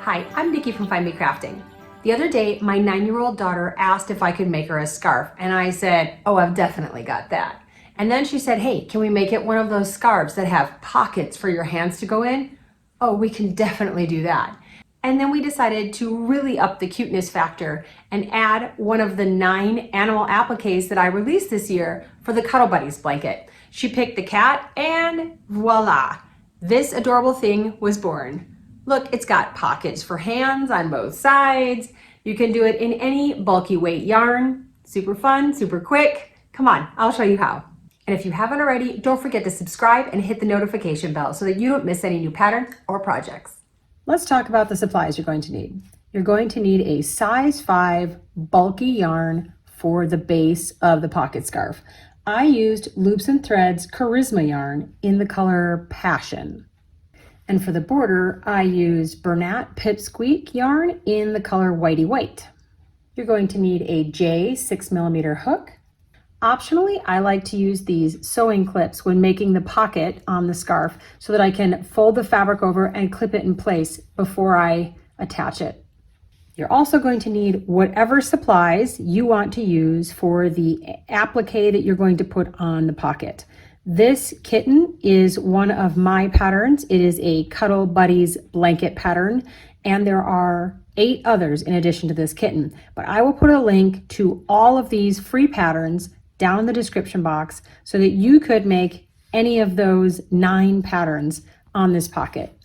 Hi, I'm Nikki from Find Me Crafting. The other day, my 9-year-old daughter asked if I could make her a scarf, and I said, oh, I've definitely got that. And then she said, hey, can we make it one of those scarves that have pockets for your hands to go in? Oh, we can definitely do that. And then we decided to really up the cuteness factor and add one of the 9 animal appliques that I released this year for the Cuddle Buddies blanket. She picked the cat, and voila, this adorable thing was born. Look, it's got pockets for hands on both sides. You can do it in any bulky weight yarn. Super fun, super quick. Come on, I'll show you how. And if you haven't already, don't forget to subscribe and hit the notification bell so that you don't miss any new patterns or projects. Let's talk about the supplies you're going to need. You're going to need a size 5 bulky yarn for the base of the pocket scarf. I used Loops and Threads Charisma yarn in the color Passion. And for the border, I used Bernat Pipsqueak yarn in the color Whitey White. You're going to need a J 6mm hook. Optionally, I like to use these sewing clips when making the pocket on the scarf so that I can fold the fabric over and clip it in place before I attach it. You're also going to need whatever supplies you want to use for the applique that you're going to put on the pocket. This kitten is one of my patterns. It is a Cuddle Buddies blanket pattern, and there are 8 others in addition to this kitten. But I will put a link to all of these free patterns down in the description box so that you could make any of those 9 patterns on this pocket.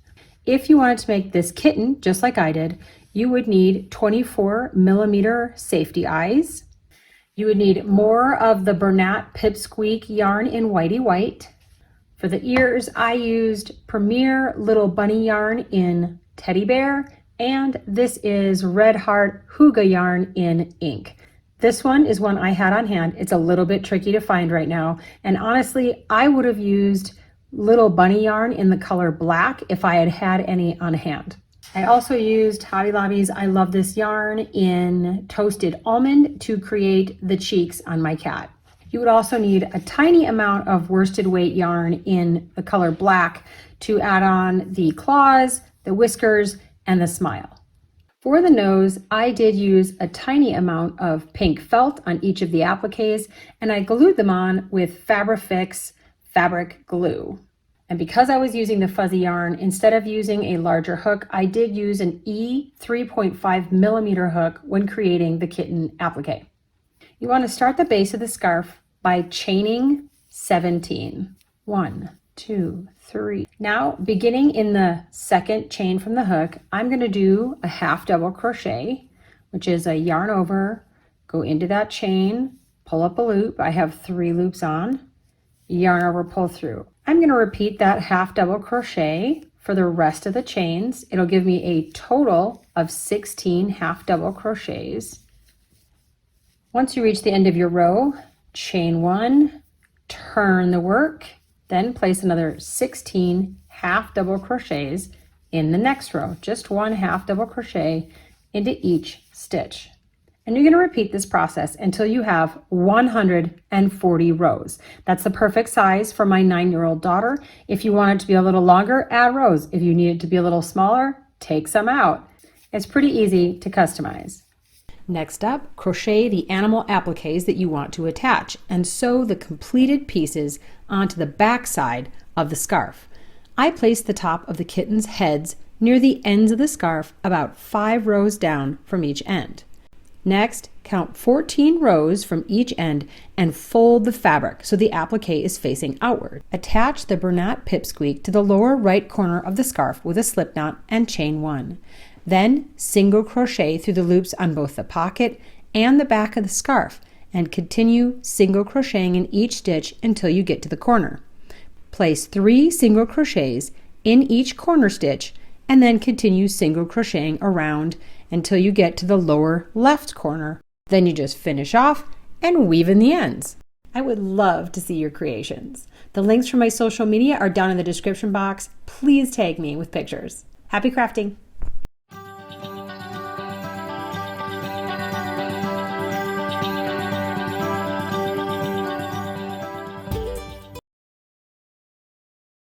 If you wanted to make this kitten, just like I did, you would need 24mm safety eyes. You would need more of the Bernat Pipsqueak yarn in Whitey White. For the ears, I used Premier Little Bunny yarn in Teddy Bear, and this is Red Heart Huga yarn in Ink. This one is one I had on hand. It's a little bit tricky to find right now, and honestly, I would have used Little Bunny yarn in the color black if I had had any on hand. I also used Hobby Lobby's I Love This yarn in Toasted Almond to create the cheeks on my cat. You would also need a tiny amount of worsted weight yarn in the color black to add on the claws, the whiskers, and the smile. For the nose, I did use a tiny amount of pink felt on each of the appliques, and I glued them on with Fabrifix fabric glue. And because I was using the fuzzy yarn, instead of using a larger hook, I did use an E 3.5mm hook when creating the kitten applique. You want to start the base of the scarf by chaining 17. 1, 2, 3. Now, beginning in the second chain from the hook, I'm going to do a half double crochet, which is a yarn over, go into that chain, pull up a loop. I have 3 loops on, yarn over, pull through. I'm going to repeat that half double crochet for the rest of the chains. It'll give me a total of 16 half double crochets. Once you reach the end of your row, chain 1, turn the work, then place another 16 half double crochets in the next row, just 1 half double crochet into each stitch. And you're going to repeat this process until you have 140 rows. That's the perfect size for my 9-year-old daughter. If you want it to be a little longer, add rows. If you need it to be a little smaller, take some out. It's pretty easy to customize. Next up, crochet the animal appliques that you want to attach and sew the completed pieces onto the back side of the scarf. I placed the top of the kitten's heads near the ends of the scarf about 5 rows down from each end. Next, count 14 rows from each end and fold the fabric so the applique is facing outward. Attach the Bernat Pipsqueak to the lower right corner of the scarf with a slip knot and chain 1. Then single crochet through the loops on both the pocket and the back of the scarf and continue single crocheting in each stitch until you get to the corner. Place 3 single crochets in each corner stitch and then continue single crocheting around until you get to the lower left corner. Then you just finish off and weave in the ends. I would love to see your creations. The links for my social media are down in the description box. Please tag me with pictures. Happy crafting!